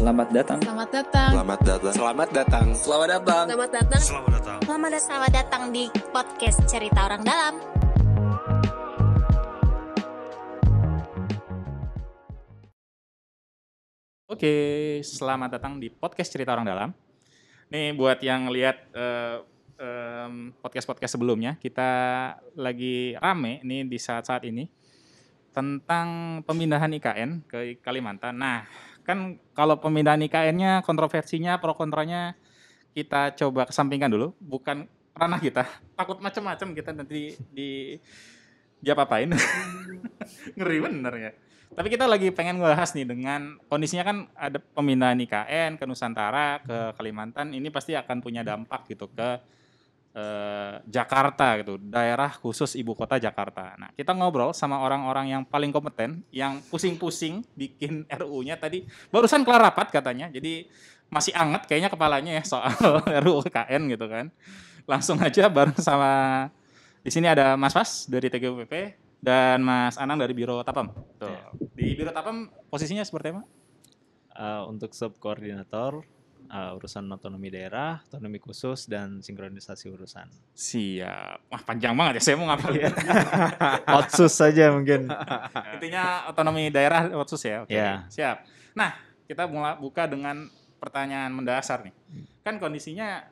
Selamat datang. Selamat datang. Selamat datang. Selamat datang. Selamat datang. Selamat datang. Selamat datang. Selamat datang di podcast Cerita Orang Dalam. Oke, selamat datang di podcast Cerita Orang Dalam. Nih buat yang lihat podcast-podcast sebelumnya, kita lagi rame nih di saat-saat ini tentang pemindahan IKN ke Kalimantan. Nah, kan kalau pemindahan IKN-nya kontroversinya, pro kontranya kita coba kesampingkan dulu, bukan ranah kita. Takut macam-macam kita nanti diapa-apain. Ngeri bener ya. Tapi kita lagi pengen ngebahas nih dengan kondisinya kan ada pemindahan IKN ke Nusantara, ke Kalimantan, ini pasti akan punya dampak gitu ke Jakarta gitu, daerah khusus ibu kota Jakarta. Nah, kita ngobrol sama orang-orang yang paling kompeten, yang pusing-pusing bikin RUU-nya tadi, barusan kelar rapat katanya, jadi masih anget kayaknya kepalanya ya soal RUU IKN gitu kan. Langsung aja bareng sama, di sini ada Mas Fas dari TGUPP, dan Mas Anang dari Biro Tapam. Tuh. Ya. Di Biro Tapam posisinya seperti apa? Untuk subkoordinator urusan otonomi daerah, otonomi khusus, dan sinkronisasi urusan. Siap. Wah, panjang banget ya, saya mau ngapalin. Otsus saja mungkin. Intinya otonomi daerah Otsus ya. Oke. Ya. Siap. Nah, kita mulai buka dengan pertanyaan mendasar nih. Kan kondisinya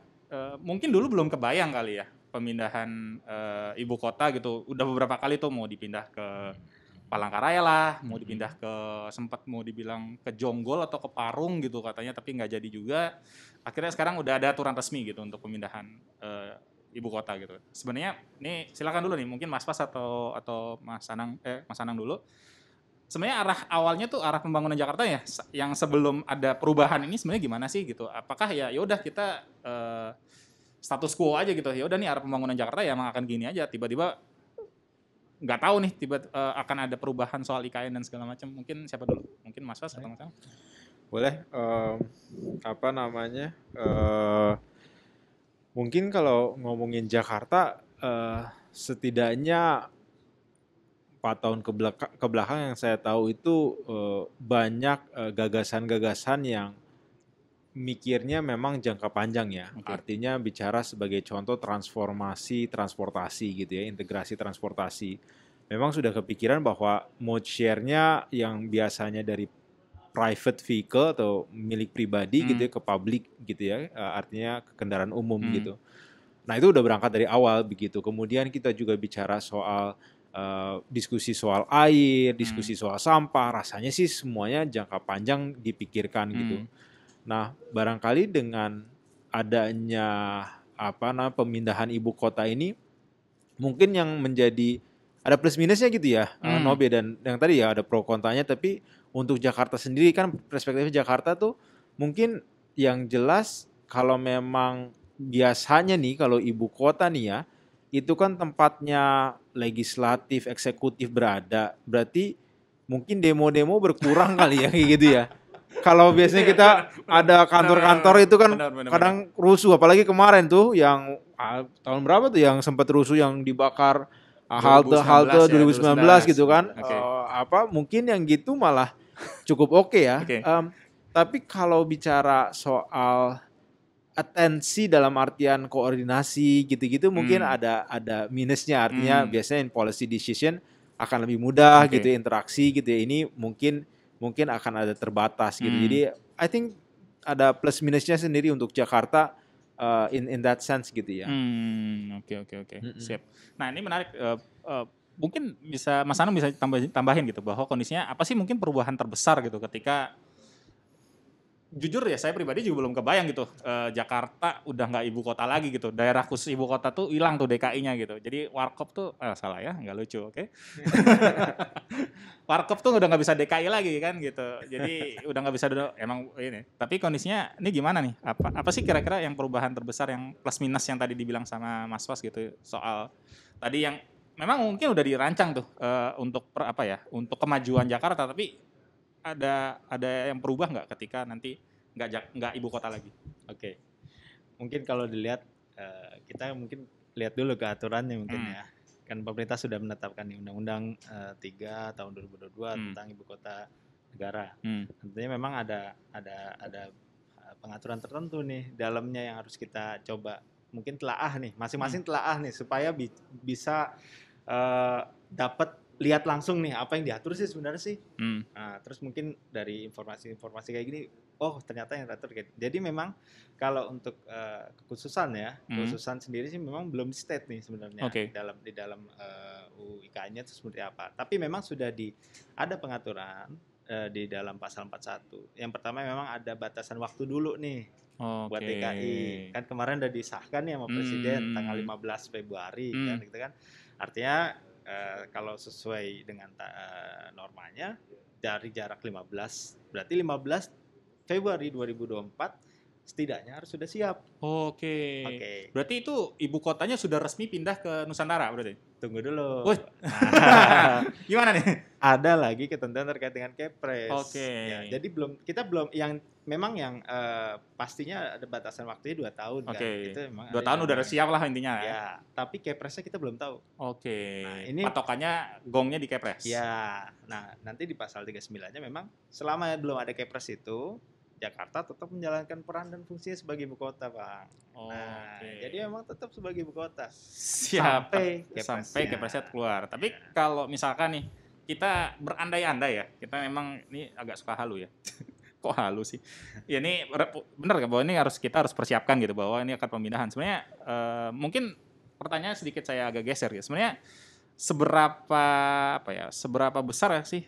mungkin dulu belum kebayang kali ya pemindahan ibu kota gitu. Udah beberapa kali tuh mau dipindah ke Palangkaraya lah, mau dipindah ke, sempat mau dibilang ke Jonggol atau ke Parung gitu katanya, tapi nggak jadi juga. Akhirnya sekarang udah ada aturan resmi gitu untuk pemindahan ibu kota gitu. Sebenarnya nih silakan dulu nih, mungkin Mas Pas atau Mas Anang dulu. Sebenarnya arah awalnya tuh arah pembangunan Jakarta ya, yang sebelum ada perubahan ini sebenarnya gimana sih gitu? Apakah ya udah kita status quo aja gitu, ya udah nih arah pembangunan Jakarta ya emang akan gini aja, tiba-tiba nggak tahu nih akan ada perubahan soal IKN dan segala macam. Mungkin siapa dulu? Mungkin Mas Fas atau Mas Anang? Boleh. Mungkin kalau ngomongin Jakarta, setidaknya 4 tahun ke belakang yang saya tahu itu banyak gagasan-gagasan yang mikirnya memang jangka panjang ya. Okay. Artinya bicara sebagai contoh transformasi transportasi gitu ya, integrasi transportasi. Memang sudah kepikiran bahwa mode share-nya yang biasanya dari private vehicle atau milik pribadi gitu ya ke public gitu ya, artinya ke kendaraan umum gitu. Nah, itu udah berangkat dari awal begitu. Kemudian kita juga bicara soal diskusi soal air, diskusi soal sampah, rasanya sih semuanya jangka panjang dipikirkan gitu. Nah, barangkali dengan adanya pemindahan ibu kota ini, mungkin yang menjadi ada plus minusnya gitu ya, Nobe, dan yang tadi ya ada pro kontranya. Tapi untuk Jakarta sendiri kan perspektifnya Jakarta tuh mungkin yang jelas kalau memang biasanya nih kalau ibu kota nih ya, itu kan tempatnya legislatif, eksekutif berada, berarti mungkin demo-demo berkurang kali ya kayak gitu ya. Kalau biasanya kita ada kantor-kantor itu kan kadang rusuh, apalagi kemarin tuh yang tahun berapa tuh yang sempat rusuh yang dibakar halte 2019 gitu kan. Okay. Mungkin yang gitu malah cukup oke ya. Okay. Tapi kalau bicara soal atensi dalam artian koordinasi gitu-gitu mungkin ada minusnya, artinya biasanya in policy decision akan lebih mudah gitu, interaksi gitu ya. Ini mungkin akan ada terbatas gitu. Jadi I think ada plus minusnya sendiri untuk Jakarta in that sense gitu ya. Oke. Siap. Nah, ini menarik. Mungkin bisa Mas Anung bisa tambahin gitu bahwa kondisinya apa sih mungkin perubahan terbesar gitu ketika, jujur ya saya pribadi juga belum kebayang gitu, Jakarta udah nggak ibu kota lagi gitu, daerah khusus ibu kota tuh hilang tuh DKI-nya gitu, jadi Warkop tuh salah ya, nggak lucu, oke? Warkop tuh udah nggak bisa DKI lagi kan gitu, jadi udah nggak bisa emang ini. Tapi kondisinya ini gimana nih? Apa sih kira-kira yang perubahan terbesar yang plus minus yang tadi dibilang sama Mas Was gitu soal tadi yang memang mungkin udah dirancang tuh untuk untuk kemajuan Jakarta, tapi ada yang berubah nggak ketika nanti nggak ibu kota lagi? Oke. Mungkin kalau dilihat kita mungkin lihat dulu ke aturannya mungkin ya. Kan pemerintah sudah menetapkan di Undang-Undang 3 tahun 2022 tentang ibu kota negara. Hmm. Tentunya memang ada pengaturan tertentu nih dalamnya yang harus kita coba mungkin telaah nih, masing-masing telaah nih supaya bisa dapat lihat langsung nih apa yang diatur sih sebenarnya sih. Nah, terus mungkin dari informasi-informasi kayak gini, oh ternyata yang diatur gitu. Jadi memang kalau untuk kekhususan ya, kekhususan sendiri sih memang belum di state nih sebenarnya di dalam UU IKN-nya itu seperti apa. Tapi memang sudah ada pengaturan di dalam pasal 41. Yang pertama memang ada batasan waktu dulu nih buat DKI. Kan kemarin udah disahkan ya sama Presiden tanggal 15 Februari kan gitu kan. Artinya kalau sesuai dengan normanya dari jarak 15, berarti 15 Februari 2024 setidaknya harus sudah siap. Oke. Berarti itu ibu kotanya sudah resmi pindah ke Nusantara berarti? Tunggu dulu. Gimana nih? Ada lagi ketentuan terkait dengan Kepres. Ya, jadi kita belum yang memang yang pastinya ada batasan waktunya 2 tahun kan. Itu memang 2 tahun udah siap lah intinya. Ya, tapi Kepresnya kita belum tahu. Nah, ini patokannya gongnya di Kepres. Ya. Nah, nanti di pasal 39-nya memang selama belum ada Kepres itu Jakarta tetap menjalankan peran dan fungsinya sebagai ibu kota, Bang. Jadi memang tetap sebagai ibu kota. Sampai Kepresnya keluar. Tapi kalau misalkan nih kita berandai-andai ya, kita memang ini agak suka halu ya. Kok halu sih? Ya ini benar kan bahwa ini kita harus persiapkan gitu bahwa ini akan pemindahan. Sebenarnya mungkin pertanyaan sedikit saya agak geser ya. Sebenarnya seberapa besar ya sih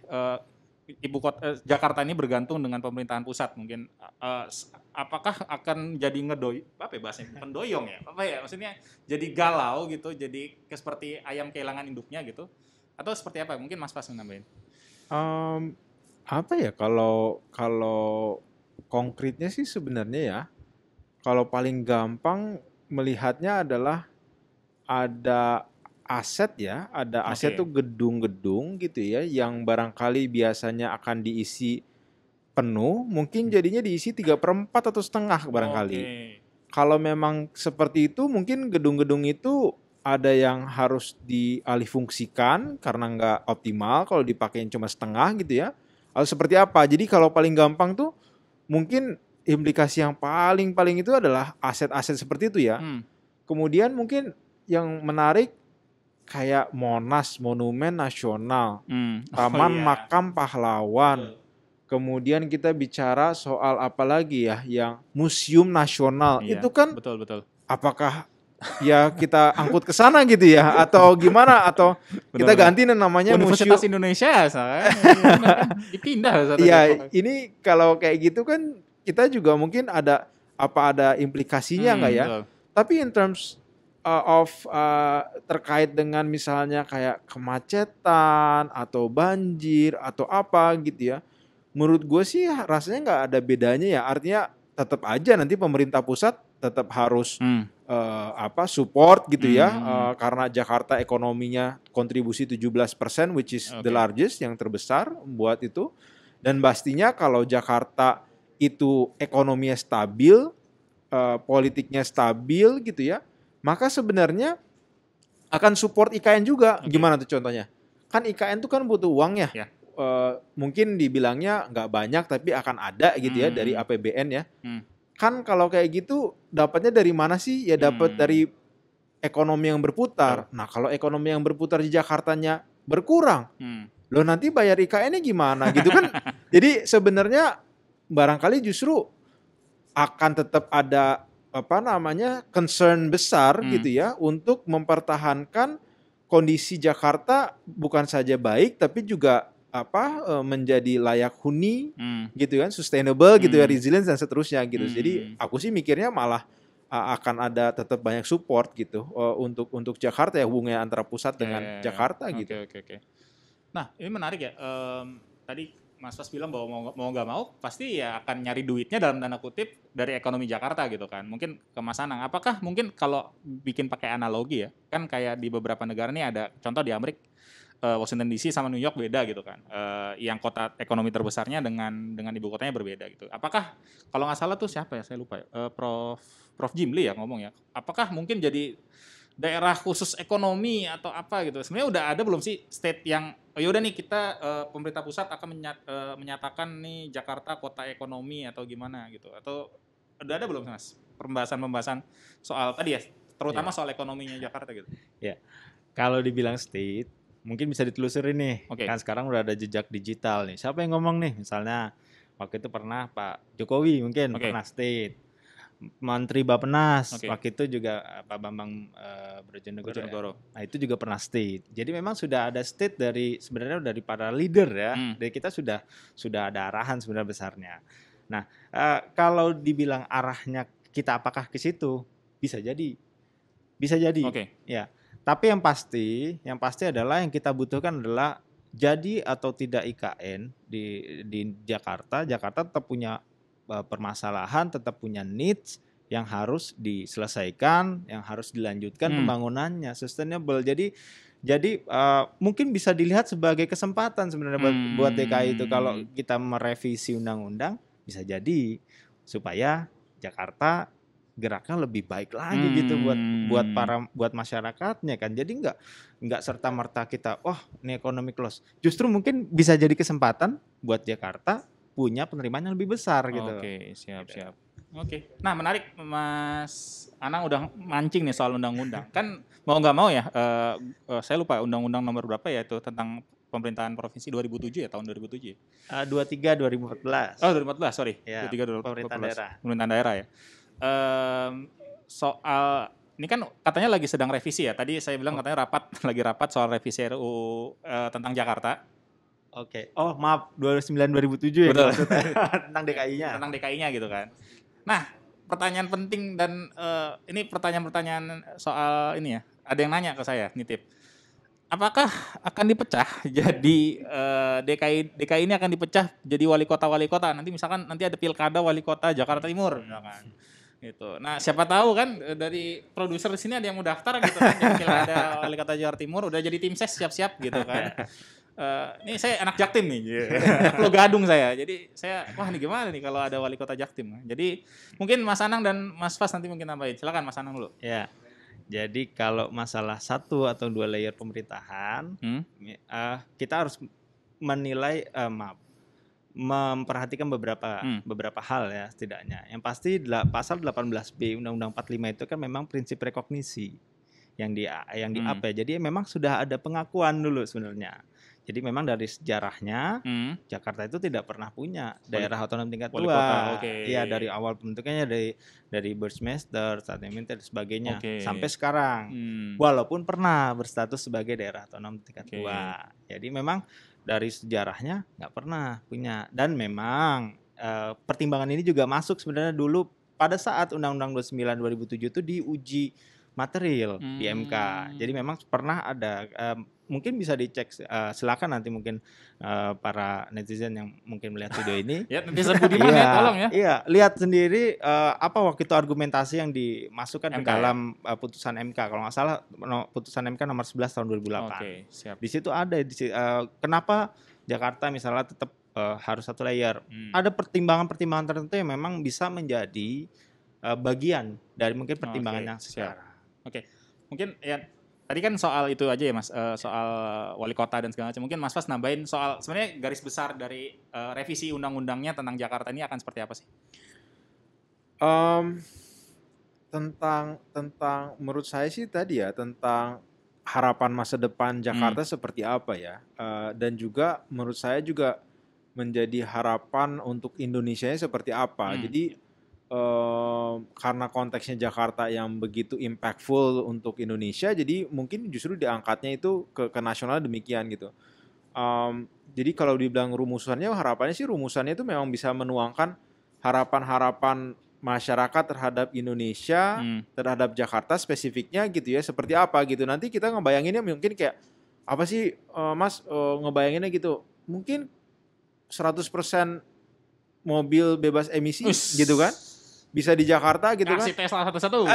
ibu kota Jakarta ini bergantung dengan pemerintahan pusat mungkin apakah akan jadi pendoyong ya maksudnya jadi galau gitu jadi seperti ayam kehilangan induknya gitu atau seperti apa mungkin Mas Fas nambahin kalau konkretnya sih sebenarnya ya kalau paling gampang melihatnya adalah ada aset ya, ada aset tuh gedung-gedung gitu ya, yang barangkali biasanya akan diisi penuh, mungkin jadinya diisi 3/4 atau setengah barangkali. Kalau memang seperti itu, mungkin gedung-gedung itu ada yang harus dialihfungsikan karena nggak optimal kalau dipakein cuma setengah gitu ya. Atau seperti apa? Jadi kalau paling gampang tuh mungkin implikasi yang paling itu adalah aset-aset seperti itu ya. Kemudian mungkin yang menarik kayak Monas, Monumen Nasional, Taman Makam Pahlawan. Kemudian kita bicara soal apa lagi ya, yang Museum Nasional. Itu kan betul. Apakah ya kita angkut ke sana gitu ya atau gimana atau kita ganti namanya Universitas Indonesia dipindah. Iya, ini kalau kayak gitu kan kita juga mungkin ada implikasinya enggak ya? Betul. Tapi in terms terkait dengan misalnya kayak kemacetan atau banjir atau apa gitu ya, menurut gue sih rasanya nggak ada bedanya ya. Artinya tetap aja nanti pemerintah pusat tetap harus support gitu ya, karena Jakarta ekonominya kontribusi 17%, which is the largest, yang terbesar buat itu. Dan pastinya kalau Jakarta itu ekonominya stabil, politiknya stabil gitu ya, maka sebenarnya akan support IKN juga. Gimana tuh contohnya? Kan IKN tuh kan butuh uang ya. Mungkin dibilangnya nggak banyak tapi akan ada gitu ya dari APBN ya. Kan kalau kayak gitu dapatnya dari mana sih? Ya dapat dari ekonomi yang berputar. Nah kalau ekonomi yang berputar di Jakartanya berkurang, loh nanti bayar IKN-nya gimana gitu kan? Jadi sebenarnya barangkali justru akan tetap ada concern besar gitu ya untuk mempertahankan kondisi Jakarta bukan saja baik tapi juga menjadi layak huni gitu kan, sustainable gitu ya, resilient dan seterusnya gitu. Jadi aku sih mikirnya malah akan ada tetap banyak support gitu untuk Jakarta ya, hubungannya antara pusat dengan Jakarta gitu. Oke. Nah, ini menarik ya. Tadi Mas Fas bilang bahwa mau nggak mau pasti ya akan nyari duitnya dalam tanda kutip dari ekonomi Jakarta gitu kan. Mungkin ke Mas Anang, apakah mungkin kalau bikin pakai analogi ya, kan kayak di beberapa negara nih ada contoh di Amerika, Washington DC sama New York beda gitu kan. Yang kota ekonomi terbesarnya dengan ibu kotanya berbeda gitu. Apakah kalau nggak salah tuh siapa ya, saya lupa ya, Prof Jimli ya ngomong ya. Apakah mungkin jadi daerah khusus ekonomi atau apa gitu. Sebenarnya udah ada belum sih state yang ya udah nih kita pemerintah pusat akan menyatakan nih Jakarta kota ekonomi atau gimana gitu. Atau udah ada belum Mas pembahasan soal tadi ya, terutama soal ekonominya Jakarta gitu. Ya. Kalau dibilang state, mungkin bisa ditelusuri nih. Oke. Kan sekarang udah ada jejak digital nih. Siapa yang ngomong nih? Misalnya waktu itu pernah Pak Jokowi mungkin Oke. pernah state. Menteri Bappenas Oke. waktu itu juga Pak Bambang Brojonegoro. Bojonegoro. Nah itu juga pernah state. Jadi memang sudah ada state dari sebenarnya dari para leader ya. Dari kita sudah ada arahan sebenarnya besarnya. Nah kalau dibilang arahnya kita apakah ke situ, bisa jadi. Oke. Ya. Tapi yang pasti adalah yang kita butuhkan adalah jadi atau tidak IKN di Jakarta tetap punya permasalahan, tetap punya needs yang harus diselesaikan, yang harus dilanjutkan pembangunannya sustainable. Jadi mungkin bisa dilihat sebagai kesempatan sebenarnya buat DKI itu kalau kita merevisi undang-undang bisa jadi supaya Jakarta geraknya lebih baik lagi gitu buat masyarakatnya kan. Jadi nggak serta merta kita ini economic loss. Justru mungkin bisa jadi kesempatan buat Jakarta punya penerimaan yang lebih besar gitu. Oke, siap. Oke. Nah, menarik Mas Anang udah mancing nih soal undang-undang. Kan mau nggak mau ya, saya lupa undang-undang nomor berapa ya itu tentang pemerintahan provinsi 2007 ya, tahun 2007 ya? 23 2014. Oh, 2014, sorry. Ya, 23 pemerintahan daerah. Pemerintahan daerah ya. Soal ini kan katanya lagi sedang revisi ya. Tadi saya bilang katanya lagi rapat soal revisi RUU tentang Jakarta. Oke. Oh, maaf 2009 2007 ya. Betul. Tentang DKI-nya. Tentang DKI-nya gitu kan. Nah, pertanyaan penting dan ini pertanyaan soal ini ya. Ada yang nanya ke saya, nitip. Apakah akan dipecah jadi DKI ini akan dipecah jadi wali kota. Nanti misalkan nanti ada pilkada wali kota Jakarta Timur misalkan. Gitu. Nah, siapa tahu kan dari produser di sini ada yang mau daftar gitu kan jadi pilkada wali kota Jakarta Timur udah jadi tim ses siap-siap gitu kan. Ini saya anak Jaktim nih, Pulau Gadung saya. Jadi saya, ini gimana nih kalau ada wali kota Jaktim? Jadi mungkin Mas Anang dan Mas Fas nanti mungkin nambahin. Silakan Mas Anang dulu. Ya, jadi kalau masalah 1 atau 2 layer pemerintahan, kita harus menilai, memperhatikan beberapa hal ya setidaknya. Yang pasti pasal 18B Undang-Undang 45 itu kan memang prinsip rekognisi yang di up ya. Jadi memang sudah ada pengakuan dulu sebenarnya. Jadi memang dari sejarahnya Jakarta itu tidak pernah punya daerah otonom tingkat 2. Iya, dari awal pembentukannya dari Burmester, dan sebagainya sampai sekarang. Walaupun pernah berstatus sebagai daerah otonom tingkat 2. Jadi memang dari sejarahnya nggak pernah punya. Dan memang pertimbangan ini juga masuk sebenarnya dulu pada saat Undang-Undang 29 2007 itu diuji material di MK. Jadi memang pernah ada mungkin bisa dicek, silakan nanti mungkin para netizen yang mungkin melihat video ini. Ya, netizen Budiman ya, tolong ya. Iya, lihat sendiri apa waktu itu argumentasi yang dimasukkan ke dalam putusan MK. Kalau nggak salah putusan MK nomor 11 tahun 2008. Oke, siap. Di situ ada kenapa Jakarta misalnya tetap harus 1 layer. Ada pertimbangan-pertimbangan tertentu yang memang bisa menjadi bagian dari mungkin pertimbangan yang sekarang. Oke. Mungkin ya tadi kan soal itu aja ya Mas, soal wali kota dan segala macam. Mungkin Mas Fas nambahin soal sebenarnya garis besar dari revisi undang-undangnya tentang Jakarta ini akan seperti apa sih? Tentang menurut saya sih tadi ya tentang harapan masa depan Jakarta seperti apa ya, dan juga menurut saya juga menjadi harapan untuk Indonesianya seperti apa. Jadi karena konteksnya Jakarta yang begitu impactful untuk Indonesia, jadi mungkin justru diangkatnya itu ke nasional demikian gitu. Jadi kalau dibilang harapannya sih rumusannya itu memang bisa menuangkan harapan-harapan masyarakat terhadap Indonesia, terhadap Jakarta spesifiknya gitu ya, seperti apa gitu. Nanti kita ngebayanginnya mungkin kayak apa sih Mas, ngebayanginnya gitu, mungkin 100% mobil bebas emisi gitu kan, bisa di Jakarta gitu kan. Kasih Tesla satu-satu.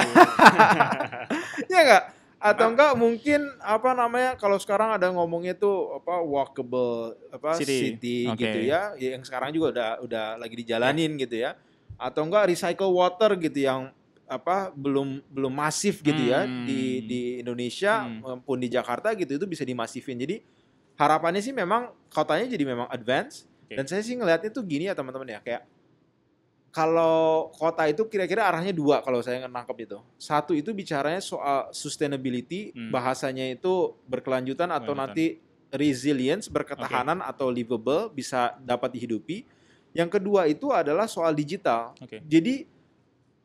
Ya nggak? Atau enggak mungkin kalau sekarang ada ngomongnya tuh walkable city gitu ya, yang sekarang juga udah lagi dijalanin gitu ya. Atau enggak recycle water gitu yang belum masif gitu ya di Indonesia maupun di Jakarta gitu, itu bisa dimasifin. Jadi harapannya sih memang kotanya jadi memang advance. Dan saya sih ngelihatnya tuh gini ya teman-teman ya, kayak kalau kota itu kira-kira arahnya dua kalau saya nangkep itu. Satu itu bicaranya soal sustainability, bahasanya itu berkelanjutan atau nanti resilience, berketahanan atau livable, bisa dapat dihidupi. Yang kedua itu adalah soal digital. Jadi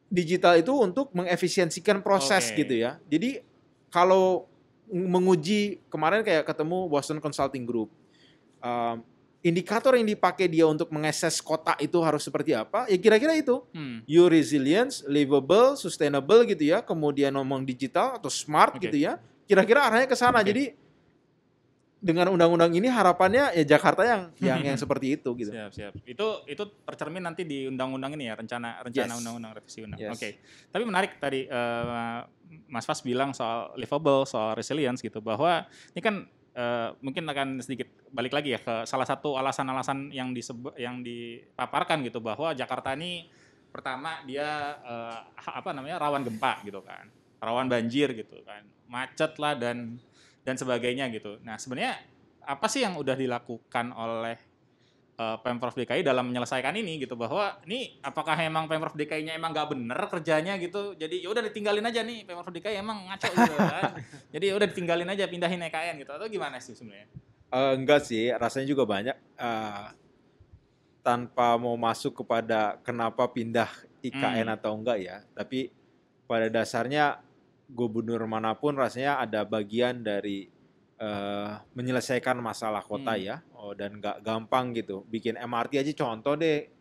digital itu untuk mengefisiensikan proses gitu ya. Jadi kalau menguji, kemarin kayak ketemu Boston Consulting Group, indikator yang dipakai dia untuk mengakses kota itu harus seperti apa? Ya kira-kira itu. You resilience, livable, sustainable gitu ya. Kemudian ngomong digital atau smart gitu ya. Kira-kira arahnya ke sana. Jadi dengan undang-undang ini harapannya ya Jakarta yang seperti itu gitu. Siap. Itu tercermin nanti di undang-undang ini ya, rencana undang-undang revisi undang. Tapi menarik tadi Mas Fas bilang soal livable, soal resilience gitu, bahwa ini kan mungkin akan sedikit balik lagi ya ke salah satu alasan-alasan yang dipaparkan gitu, bahwa Jakarta ini pertama dia rawan gempa gitu kan, rawan banjir gitu kan, macet lah dan sebagainya gitu. Nah sebenarnya apa sih yang udah dilakukan oleh Pemprov DKI dalam menyelesaikan ini gitu, bahwa ini apakah emang Pemprov DKI-nya emang nggak bener kerjanya gitu, jadi ya udah ditinggalin aja nih, Pemprov DKI emang ngaco gitu kan, jadi udah ditinggalin aja, pindahin EKN gitu, atau gimana sih sebenarnya? Enggak sih, rasanya juga banyak. Tanpa mau masuk kepada kenapa pindah IKN atau enggak ya, tapi pada dasarnya gubernur manapun rasanya ada bagian dari menyelesaikan masalah kota ya, dan nggak gampang gitu. Bikin MRT aja contoh deh,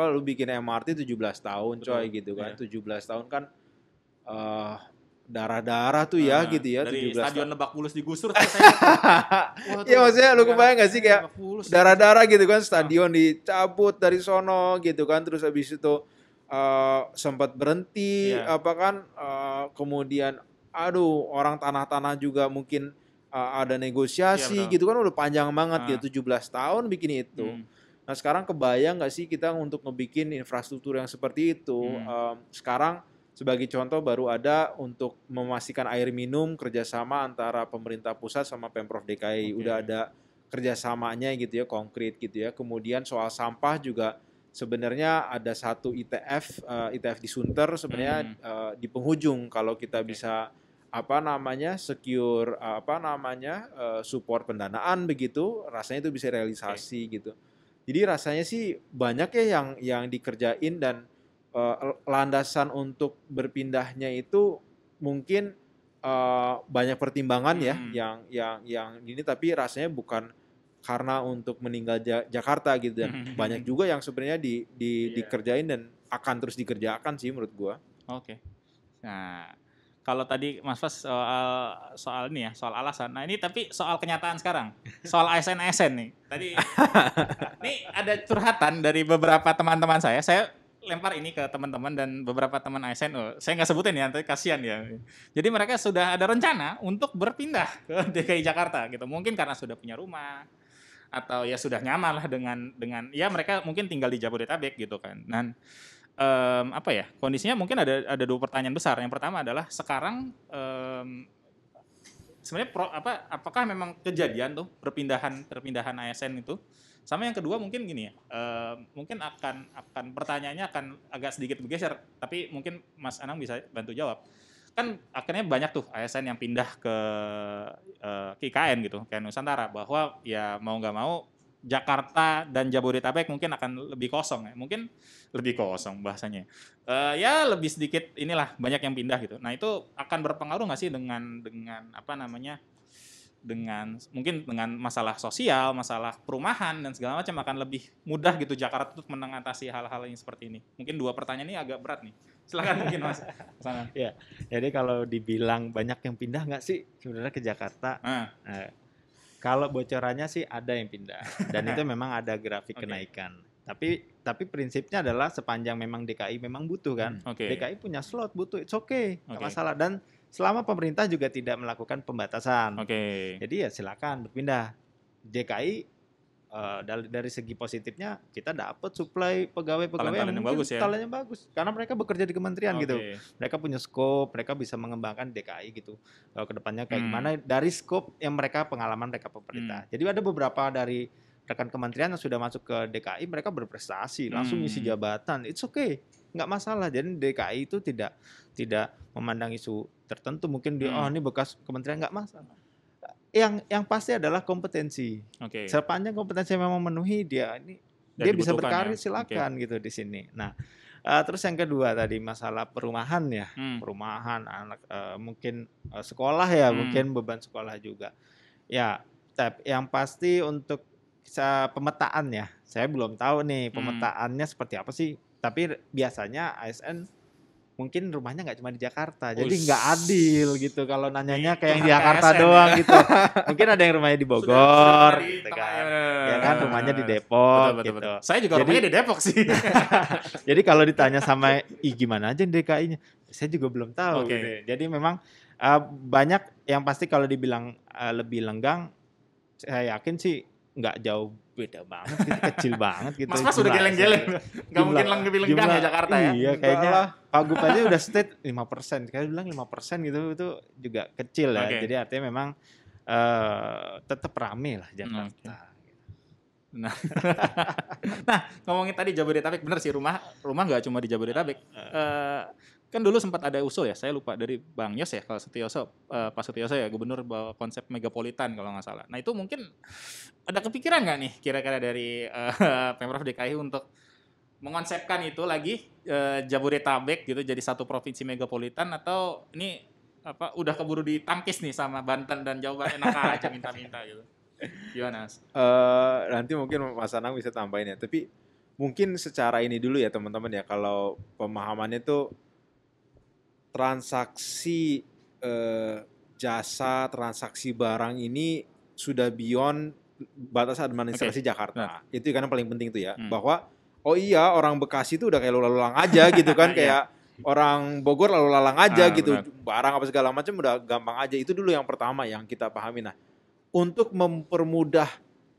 lu bikin MRT 17 tahun coy gitu kan, 17 tahun kan darah-darah tuh ya gitu ya. Dari 17 Stadion Lebak Bulus digusur ya maksudnya lu kebayang gak sih kayak darah-darah gitu kan, stadion dicabut dari sono gitu kan, terus habis itu sempat berhenti kemudian orang tanah-tanah juga mungkin ada negosiasi gitu kan, udah panjang banget gitu, 17 tahun bikin itu. Nah sekarang kebayang gak sih kita untuk ngebikin infrastruktur yang seperti itu. Sekarang sebagai contoh baru ada untuk memastikan air minum kerjasama antara pemerintah pusat sama Pemprov DKI. Udah ada kerjasamanya gitu ya, konkret gitu ya. Kemudian soal sampah juga sebenarnya ada satu ITF di Sunter sebenarnya di penghujung, kalau kita bisa secure support pendanaan begitu, rasanya itu bisa realisasi gitu. Jadi rasanya sih banyak ya yang dikerjain, dan landasan untuk berpindahnya itu mungkin banyak pertimbangan ya yang ini, tapi rasanya bukan karena untuk meninggal Jakarta gitu, dan banyak juga yang sebenarnya dikerjain dan akan terus dikerjakan sih menurut gua. Nah kalau tadi Mas Fas soal ini ya, soal alasan. Nah ini tapi soal kenyataan sekarang, soal ASN nih. Tadi ini ada curhatan dari beberapa teman-teman saya lempar ini ke teman-teman dan beberapa teman ASN. Saya nggak sebutin ya, nanti kasihan ya. Jadi mereka sudah ada rencana untuk berpindah ke DKI Jakarta gitu. Mungkin karena sudah punya rumah atau ya sudah nyaman lah dengan ya mereka mungkin tinggal di Jabodetabek gitu kan. Dan kondisinya mungkin ada dua pertanyaan besar. Yang pertama adalah sekarang sebenarnya apakah memang kejadian tuh perpindahan ASN itu? Sama yang kedua mungkin gini ya, mungkin akan pertanyaannya akan agak sedikit bergeser, tapi mungkin Mas Anang bisa bantu jawab. Kan akhirnya banyak tuh ASN yang pindah ke IKN gitu, kayak Nusantara, bahwa ya mau nggak mau Jakarta dan Jabodetabek mungkin akan lebih kosong ya, mungkin lebih kosong bahasanya. Ya lebih sedikit inilah banyak yang pindah gitu. Nah itu akan berpengaruh nggak sih dengan mungkin dengan masalah sosial, masalah perumahan dan segala macam, akan lebih mudah gitu Jakarta untuk mengatasi hal-hal yang seperti ini. Mungkin dua pertanyaan ini agak berat nih. Silakan mungkin Mas. Ya, jadi kalau dibilang banyak yang pindah nggak sih sebenarnya ke Jakarta? Kalau bocorannya sih ada yang pindah, dan itu memang ada grafik kenaikan. Tapi prinsipnya adalah sepanjang memang DKI memang butuh kan. DKI punya slot butuh, it's okay, nggak masalah. Dan selama pemerintah juga tidak melakukan pembatasan, jadi ya silakan berpindah. DKI dari segi positifnya kita dapat supply pegawai-pegawai Talent-talent yang mungkin bagus ya? talentnya bagus karena mereka bekerja di kementerian gitu. Oke. Mereka punya scope, mereka bisa mengembangkan DKI gitu. Ke depannya kayak Hmm. gimana dari scope yang pengalaman mereka pemerintah. Jadi ada beberapa dari rekan kementerian yang sudah masuk ke DKI, mereka berprestasi, langsung isi jabatan. It's okay, nggak masalah. Jadi DKI itu tidak memandang isu tertentu. Mungkin ini bekas kementerian, nggak masalah. Yang pasti adalah kompetensi. Oke. Sepanjang kompetensi memang memenuhi dia Dan bisa dibutuhkan berkarir ya? silakan gitu di sini. Nah, terus yang kedua tadi masalah perumahan ya, perumahan anak mungkin sekolah ya, mungkin beban sekolah juga. Ya, tapi yang pasti untuk pemetaan ya, saya belum tahu nih pemetaannya seperti apa sih. Tapi biasanya ASN mungkin rumahnya nggak cuma di Jakarta, jadi nggak adil gitu kalau nanyanya kayak yang di Jakarta ASN doang ya. gitu. Mungkin ada yang rumahnya di Bogor, gitu kan. Ya kan rumahnya di Depok Betul. gitu. Saya juga rumahnya di Depok sih. Jadi kalau ditanya sama gimana aja DKI-nya, saya juga belum tahu. Oke. Gitu. Jadi memang banyak yang pasti kalau dibilang lebih lenggang, saya yakin sih nggak jauh beda banget, gitu, kecil banget gitu. Mas udah geleng-geleng. Nggak mungkin lebih lenggang ya Jakarta ya. Iya, kayaknya Pak Gup aja udah state 5%. Kayak bilang 5% gitu itu juga kecil ya. Oke. Jadi artinya memang tetap rame lah Jakarta. Nah, ngomongin tadi Jabodetabek, bener sih rumah nggak cuma di Jabodetabek. Kan dulu sempat ada usul ya, saya lupa dari Bang Yos ya, kalau Pak Sutioso ya, gubernur bawa konsep megapolitan kalau nggak salah. Nah itu mungkin ada kepikiran nggak nih kira-kira dari Pemprov DKI untuk mengonsepkan itu lagi Jabodetabek gitu jadi satu provinsi megapolitan, atau ini udah keburu ditangkis nih sama Banten dan Jawa Barat, enak aja minta-minta gitu. Gimana Mas? Nanti mungkin Mas Anang bisa tambahin ya, tapi mungkin secara ini dulu ya teman-teman ya, kalau pemahamannya itu transaksi jasa, transaksi barang ini sudah beyond batas administrasi Jakarta. Itu kan yang paling penting itu ya, bahwa oh iya orang Bekasi itu udah kayak lalu lalang aja gitu kan, kayak orang Bogor lalu lalang aja gitu, barang apa segala macam udah gampang aja. Itu dulu yang pertama yang kita pahami. Nah, untuk mempermudah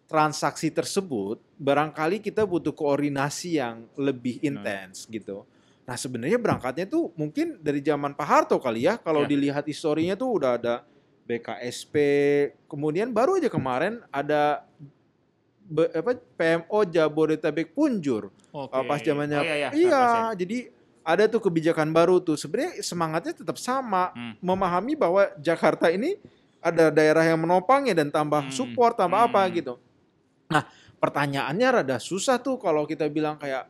transaksi tersebut, barangkali kita butuh koordinasi yang lebih intens gitu. Nah sebenarnya berangkatnya tuh mungkin dari zaman Pak Harto kali ya, kalau dilihat historinya tuh udah ada BKSP, kemudian baru aja kemarin ada PMO Jabodetabek Punjur. Pas zamannya jadi ada tuh kebijakan baru tuh. Sebenarnya semangatnya tetap sama, memahami bahwa Jakarta ini ada daerah yang menopangnya dan tambah support, tambah apa gitu. Nah pertanyaannya rada susah tuh kalau kita bilang kayak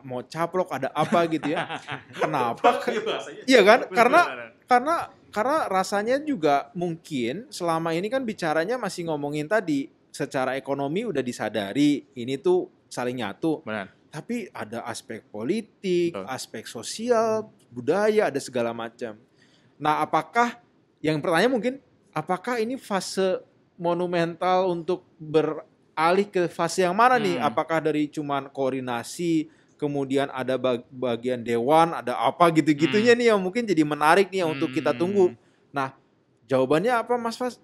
mau caplok ada apa gitu ya. Kenapa? Iya kan? Karena rasanya juga mungkin selama ini kan bicaranya masih ngomongin tadi secara ekonomi udah disadari ini tuh saling nyatu. Benar. Tapi ada aspek politik, aspek sosial, budaya, ada segala macam. Nah, yang pertanyaan mungkin apakah ini fase monumental untuk beralih ke fase yang mana nih? Apakah dari cuman koordinasi, kemudian ada bagian dewan, ada apa gitu-gitunya nih yang mungkin jadi menarik nih untuk kita tunggu. Nah, jawabannya apa Mas Fas?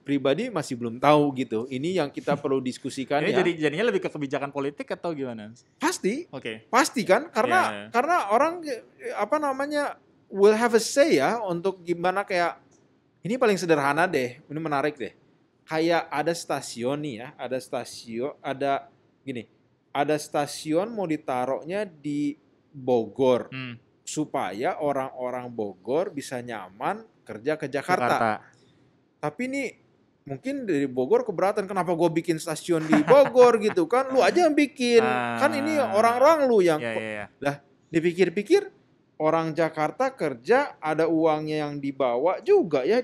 Pribadi masih belum tahu gitu. Ini yang kita perlu diskusikan ya. Jadinya lebih ke kebijakan politik atau gimana? Pasti. Oke. Pasti kan? Karena orang will have a say ya untuk gimana kayak ini paling sederhana deh. Ini menarik deh. Kayak ada stasiun nih ya, ada stasiun mau ditaruhnya di Bogor supaya orang-orang Bogor bisa nyaman kerja ke Jakarta. Tapi ini mungkin dari Bogor keberatan, kenapa gue bikin stasiun di Bogor gitu kan? Lu aja yang bikin, kan ini orang-orang lu yang lah dipikir-pikir orang Jakarta kerja ada uangnya yang dibawa juga ya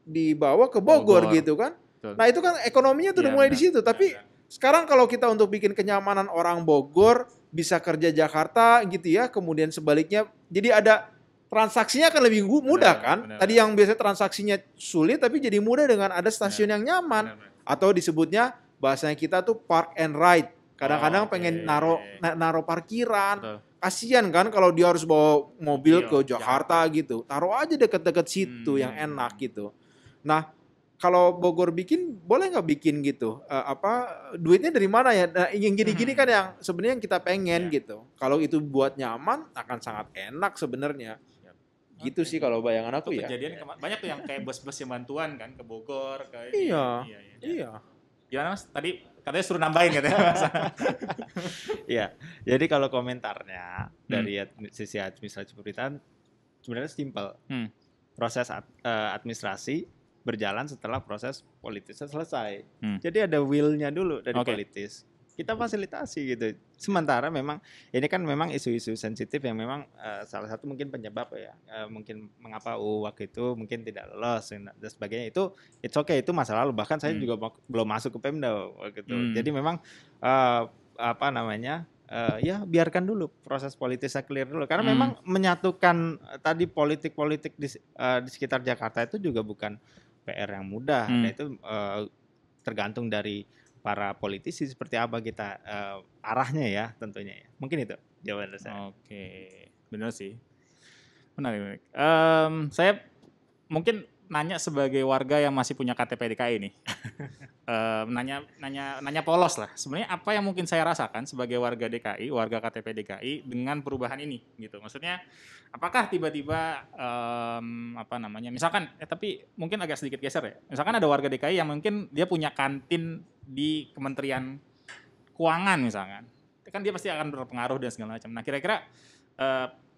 dibawa ke Bogor gitu kan? Nah itu kan ekonominya tuh udah mulai di situ. Tapi sekarang kalau kita untuk bikin kenyamanan orang Bogor bisa kerja Jakarta gitu ya, kemudian sebaliknya, jadi ada transaksinya akan lebih mudah kan? Tadi yang biasanya transaksinya sulit tapi jadi mudah dengan ada stasiun yang nyaman. Atau disebutnya bahasanya kita tuh park and ride. Kadang-kadang pengen naro parkiran. Kasian kan kalau dia harus bawa mobil ke Jakarta gitu. Taruh aja deket-deket situ yang enak gitu. Nah, kalau Bogor bikin, boleh nggak bikin gitu? Duitnya dari mana ya? Nah, yang gini-gini kan yang sebenarnya yang kita pengen gitu. Kalau itu buat nyaman, akan sangat enak sebenarnya. Gitu sih kalau bayangan aku Itu ya. kejadian banyak tuh yang kayak bus-bus yang bantuan kan ke Bogor, ke Iya. Gimana Mas? Tadi katanya suruh nambahin katanya Mas. Iya. Jadi kalau komentarnya dari sisi administrasi pemerintahan sebenarnya simpel. Proses administrasi berjalan setelah proses politisnya selesai. Jadi ada will-nya dulu dari politis. Kita fasilitasi gitu. Sementara memang ini kan memang isu-isu sensitif yang memang salah satu mungkin penyebab ya, mungkin mengapa waktu itu mungkin tidak lolos dan sebagainya, itu it's okay, itu masa lalu. Bahkan saya juga belum masuk ke Pemda waktu itu. Jadi memang ya biarkan dulu proses politisnya clear dulu, karena memang menyatukan tadi politik-politik di sekitar Jakarta itu juga bukan PR yang mudah. Dan itu tergantung dari para politisi seperti apa kita arahnya ya tentunya ya. Mungkin itu jawaban saya. Oke, benar sih. Menarik. Saya mungkin nanya sebagai warga yang masih punya KTP DKI nih. nanya polos lah. Sebenarnya apa yang mungkin saya rasakan sebagai warga DKI, warga KTP DKI dengan perubahan ini gitu. Maksudnya apakah tiba-tiba misalkan tapi mungkin agak sedikit geser ya. Misalkan ada warga DKI yang mungkin dia punya kantin di Kementerian Keuangan misalkan. Kan dia pasti akan berpengaruh dan segala macam. Nah, kira-kira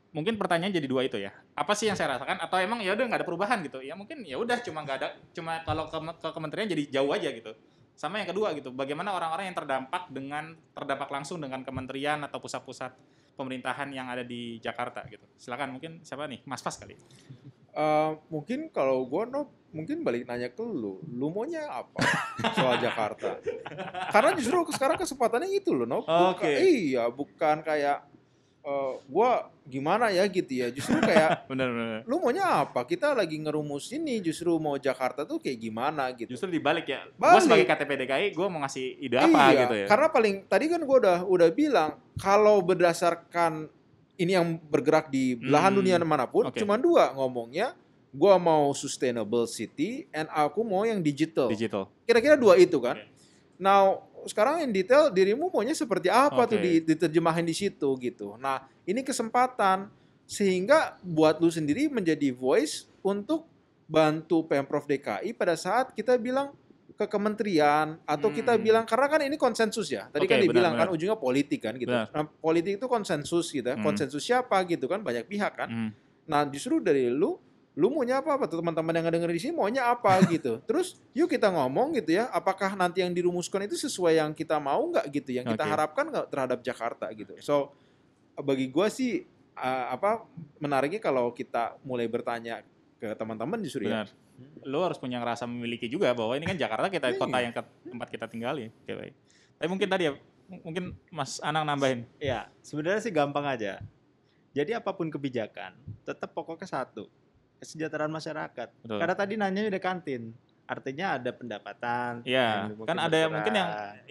mungkin pertanyaan jadi dua itu ya. Apa sih yang saya rasakan atau emang ya udah nggak ada perubahan gitu. Ya mungkin ya udah cuma kalau ke kementerian jadi jauh aja gitu. Sama yang kedua gitu. Bagaimana orang-orang yang terdampak langsung dengan kementerian atau pusat-pusat pemerintahan yang ada di Jakarta gitu. Silakan, mungkin siapa nih? Mas Fas kali. Mungkin kalau gue mungkin balik nanya ke lu maunya apa soal Jakarta? Karena justru sekarang kesempatannya itu loh, Iya, bukan kayak gue gimana ya gitu ya. Justru kayak bener. Lu maunya apa? Kita lagi ngerumus ini, justru mau Jakarta tuh kayak gimana gitu. Justru dibalik ya. Gue sebagai KTP DKI, gue mau ngasih ide apa gitu ya. Karena tadi kan gue udah bilang, kalau berdasarkan ini yang bergerak di belahan dunia manapun, cuma dua ngomongnya. Gue mau sustainable city, and aku mau yang digital. Kira-kira dua itu kan. Now, sekarang yang detail dirimu maunya seperti apa tuh diterjemahin di situ gitu. Nah, ini kesempatan sehingga buat lu sendiri menjadi voice untuk bantu Pemprov DKI pada saat kita bilang ke kementerian atau kita bilang, karena kan ini konsensus ya. Tadi kan dibilang kan ujungnya politik kan gitu. Nah, politik itu konsensus gitu. Konsensus siapa gitu kan, banyak pihak kan. Nah, justru dari lu maunya apa teman-teman yang ngedenger di sini maunya apa gitu. Terus yuk kita ngomong gitu ya, apakah nanti yang dirumuskan itu sesuai yang kita mau nggak gitu, yang kita harapkan nggak terhadap Jakarta gitu. So bagi gue sih menariknya kalau kita mulai bertanya ke teman-teman justru ya. Lo harus punya ngerasa memiliki juga bahwa ini kan Jakarta kota yang tempat kita tinggali. Tapi mungkin tadi ya, mungkin Mas Anang nambahin. Ya, sebenarnya sih gampang aja. Jadi apapun kebijakan, tetap pokoknya satu, kesejahteraan masyarakat. Betul. Karena tadi nanya udah kantin, artinya ada pendapatan. Iya, kan ada yang mungkin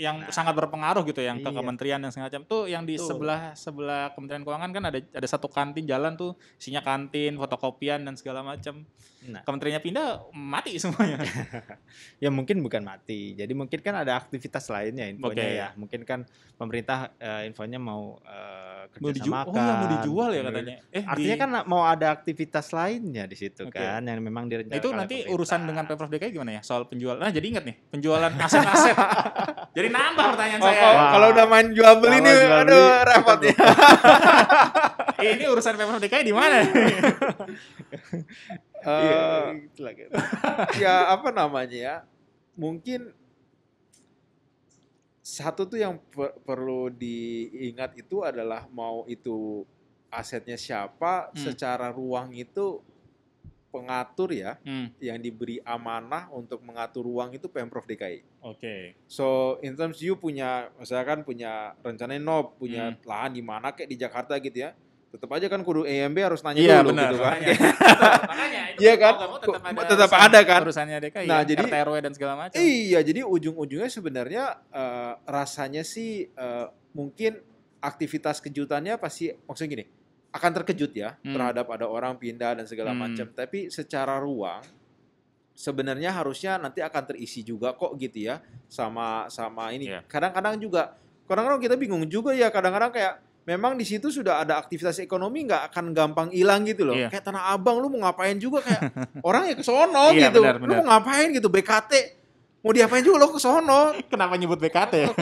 yang sangat berpengaruh gitu, yang ke kementerian dan segala macam. Tuh yang di sebelah Kementerian Keuangan kan ada satu kantin jalan tuh, isinya kantin, fotokopian dan segala macam. Nah, kementeriannya pindah mati semuanya. Ya mungkin bukan mati. Jadi mungkin kan ada aktivitas lainnya infonya ya. Mungkin kan pemerintah infonya mau kerjasamakan. Mau dijual ya katanya. Artinya kan mau ada aktivitas lainnya di situ kan yang memang direncanakan. Itu nanti urusan dengan Pemprov DKI gimana ya soal penjual? Nah jadi ingat nih, penjualan aset-aset. Jadi nambah pertanyaan saya. Kalau udah main jual beli nih, aduh repot ya. Ini urusan Pemprov DKI di mana? Ya apa namanya ya, mungkin satu tuh yang perlu diingat itu adalah mau itu asetnya siapa, secara ruang itu pengatur ya, yang diberi amanah untuk mengatur ruang itu Pemprov DKI. So in terms you misalkan punya rencana punya lahan di mana kayak di Jakarta gitu ya, tetap aja kan kudu EMB harus nanya dulu gitu kan. Iya kan? Tetap ada kan urusannya DKI, nah, jadi RT RW dan segala macam. Iya, jadi ujung-ujungnya sebenarnya rasanya sih mungkin aktivitas kejutannya pasti maksudnya gini, akan terkejut ya terhadap ada orang pindah dan segala macam, tapi secara ruang sebenarnya harusnya nanti akan terisi juga kok gitu ya sama ini. Iya. Kadang-kadang kita bingung juga ya, kadang-kadang kayak memang di situ sudah ada aktivitas ekonomi nggak akan gampang hilang gitu loh. Iya. Kayak Tanah Abang lu mau ngapain juga kayak orang ya ke sono Iya, gitu. benar, Lu benar. mau ngapain gitu, BKT mau diapain juga lo ke sono. Kenapa nyebut BKT ya?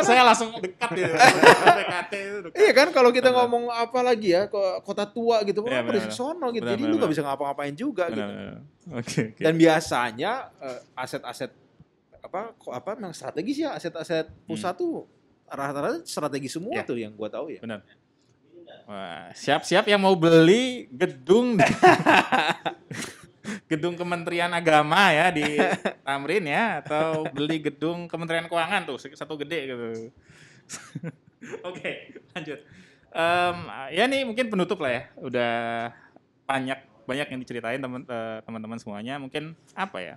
Saya langsung dekat gitu. BKT itu dekat. Iya kan, kalau kita Benar. ngomong apa lagi ya, ke kota tua gitu, Iya, orang pada benar. ke sono gitu. Benar, Jadi benar, lu nggak benar. bisa ngapa-ngapain juga gitu. Benar. Oke. Dan biasanya aset-aset apa yang strategis ya, aset-aset pusat tuh rata-rata strategi semua Ya. tuh yang gua tahu ya. Benar. Wah, siap-siap yang mau beli gedung gedung Kementerian Agama ya di Tamrin ya, atau beli gedung Kementerian Keuangan tuh satu gede gitu. Oke, lanjut. Ya nih mungkin penutup lah ya. Udah banyak yang diceritain teman-teman semuanya. Mungkin apa ya?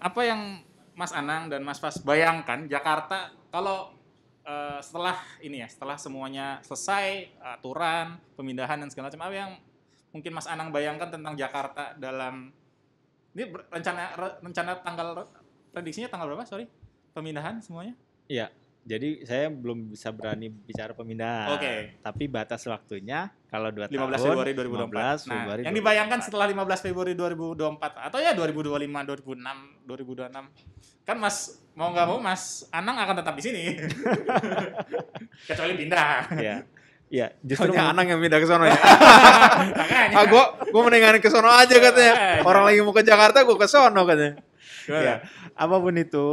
Apa yang Mas Anang dan Mas Fas bayangkan Jakarta kalau setelah semuanya selesai, aturan, pemindahan dan segala macam, apa yang mungkin Mas Anang bayangkan tentang Jakarta dalam ini rencana prediksinya tanggal berapa? Sorry, pemindahan semuanya? Iya. Jadi saya belum bisa berani bicara pemindahan. Oke. Tapi batas waktunya kalau 2 tahun 15 Februari 2024. 15 Nah, Februari yang dibayangkan setelah 15 Februari 2024 atau ya 2025, 2026, 2026. Kan Mas mau nggak mau Mas Anang akan tetap di sini. Kecuali pindah. Iya. Iya, justru Soalnya Anang yang pindah ke sono ya. Makanya. Gua mendingan ke sono aja katanya. Orang lagi mau ke Jakarta, gua ke sono katanya. ya, apapun itu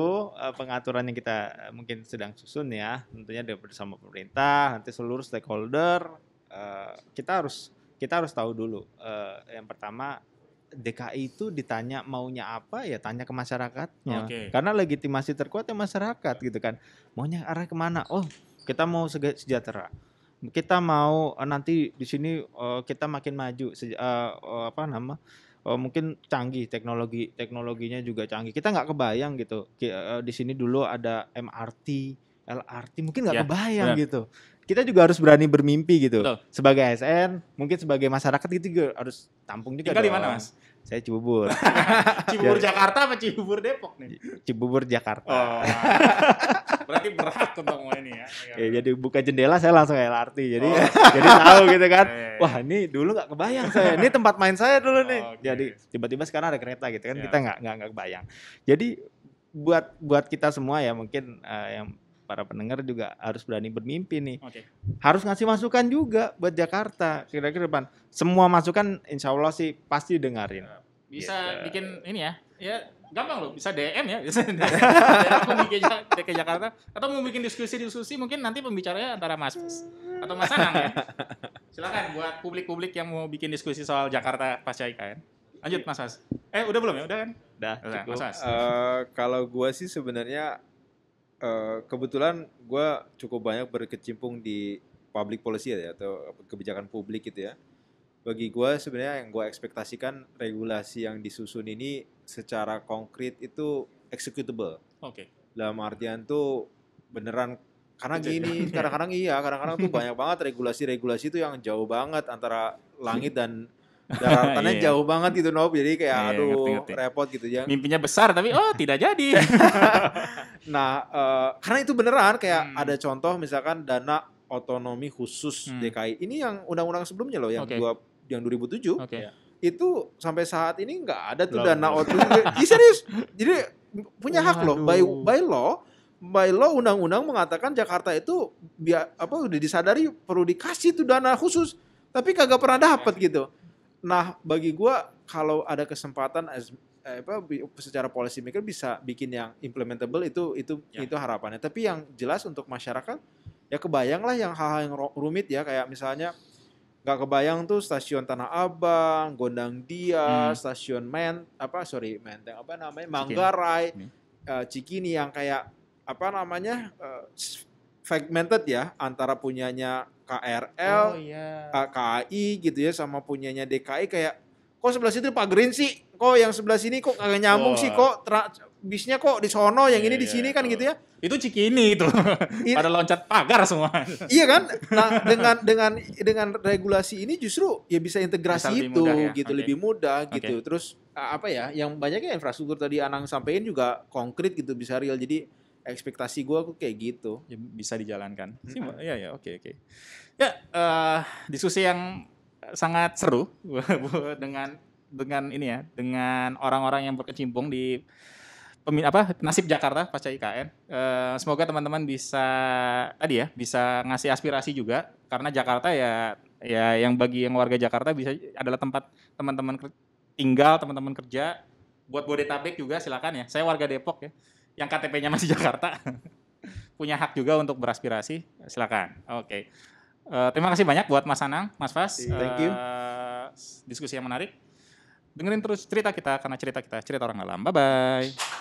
pengaturan yang kita mungkin sedang susun ya, tentunya bersama pemerintah, nanti seluruh stakeholder, kita harus tahu dulu. Yang pertama, DKI itu ditanya maunya apa ya, tanya ke masyarakatnya. Oke. Karena legitimasi terkuat ya masyarakat gitu kan. Maunya arah kemana? Oh, kita mau sejahtera. Kita mau nanti di sini kita makin maju, mungkin canggih teknologinya juga canggih. Kita nggak kebayang gitu. Di sini dulu ada MRT, LRT, mungkin nggak Ya, kebayang benar. gitu. Kita juga harus berani bermimpi gitu. Betul. Sebagai ASN, mungkin sebagai masyarakat kita juga harus tampung juga. Tinggal di dong. mana, Mas? Saya Cibubur. Cibubur Jakarta apa Cibubur Depok nih? Cibubur Jakarta. Oh. Berarti berhak untuk mau ini ya. Ya, jadi buka jendela saya langsung LRT. Jadi jadi tahu gitu kan. Iya. Wah, ini dulu nggak kebayang saya. Ini tempat main saya dulu nih. Oke. Jadi tiba-tiba sekarang ada kereta gitu kan. Siap. Kita nggak kebayang. Jadi buat kita semua ya mungkin yang para pendengar juga harus berani bermimpi nih. Oke. Harus ngasih masukan juga buat Jakarta. Kira-kira depan. Semua masukan insya Allah sih pasti dengerin. Bisa Gitu. bikin ini ya. Ya gampang loh, bisa DM ya. Bisa DM akun DKI Jakarta atau mau bikin diskusi mungkin nanti pembicaranya antara Mas atau Mas Anang ya. Silakan buat publik-publik yang mau bikin diskusi soal Jakarta pasca IKN. Lanjut Mas As. Udah belum ya? Udah kan? Udah Udah, cukup. Mas As. Kalau gua sih sebenarnya kebetulan gua cukup banyak berkecimpung di public policy ya, atau kebijakan publik gitu ya. Bagi gue sebenarnya yang gue ekspektasikan regulasi yang disusun ini secara konkret itu executable. Oke. Dalam artian tuh beneran, karena Itu gini, kadang-kadang tuh banyak banget regulasi-regulasi itu yang jauh banget antara langit dan daratannya Iya. jauh banget gitu Nob. Jadi kayak Iya, aduh ngerti. repot gitu ya. Mimpinya besar tapi tidak jadi. Nah, karena itu beneran kayak Hmm. ada contoh misalkan dana otonomi khusus DKI. Ini yang undang-undang sebelumnya loh, yang Oke. yang 2007. Oke. Itu sampai saat ini nggak ada tuh Belum. dana otonomi. Ih, serius. Jadi punya hak loh Waduh. by law undang-undang mengatakan Jakarta itu udah disadari perlu dikasih tuh dana khusus, tapi kagak pernah dapat gitu. Nah, bagi gua kalau ada kesempatan secara policy maker bisa bikin yang implementable itu harapannya. Tapi yang jelas untuk masyarakat ya kebayang lah yang hal-hal yang rumit ya, kayak misalnya nggak kebayang tuh stasiun Tanah Abang, Gondang Dia, stasiun Menteng Manggarai, Cikini yang kayak fragmented ya, antara punyanya KRL, KAI gitu ya, sama punyanya DKI. Kayak kok sebelah situ pagerin sih, kok yang sebelah sini kok kagak nyambung sih, kok bisnya kok di sono, yang ini di Iya, sini kan gitu ya. Itu Cikini itu. Iya. Pada loncat pagar semua. Iya kan? Nah, dengan regulasi ini justru ya bisa integrasi Bisa lebih itu mudah ya. gitu, Oke. lebih mudah Oke. gitu. Terus apa ya? Yang banyaknya infrastruktur tadi Anang sampein juga konkret gitu, bisa real. Jadi ekspektasi gua aku kayak gitu. Ya, bisa dijalankan. Iya ya, oke. Ya, diskusi yang sangat seru dengan ini ya, dengan orang-orang yang berkecimpung di nasib Jakarta pasca IKN. Semoga teman-teman bisa bisa ngasih aspirasi juga, karena Jakarta ya yang bagi yang warga Jakarta adalah tempat teman-teman tinggal, teman-teman kerja. Buat Bodetabek juga silakan ya. Saya warga Depok ya, yang KTP-nya masih Jakarta. Punya hak juga untuk beraspirasi, silakan. Oke. Terima kasih banyak buat Mas Anang, Mas Fas. Thank you. Diskusi yang menarik. Dengerin terus cerita kita, karena cerita kita cerita orang dalam. Bye-bye.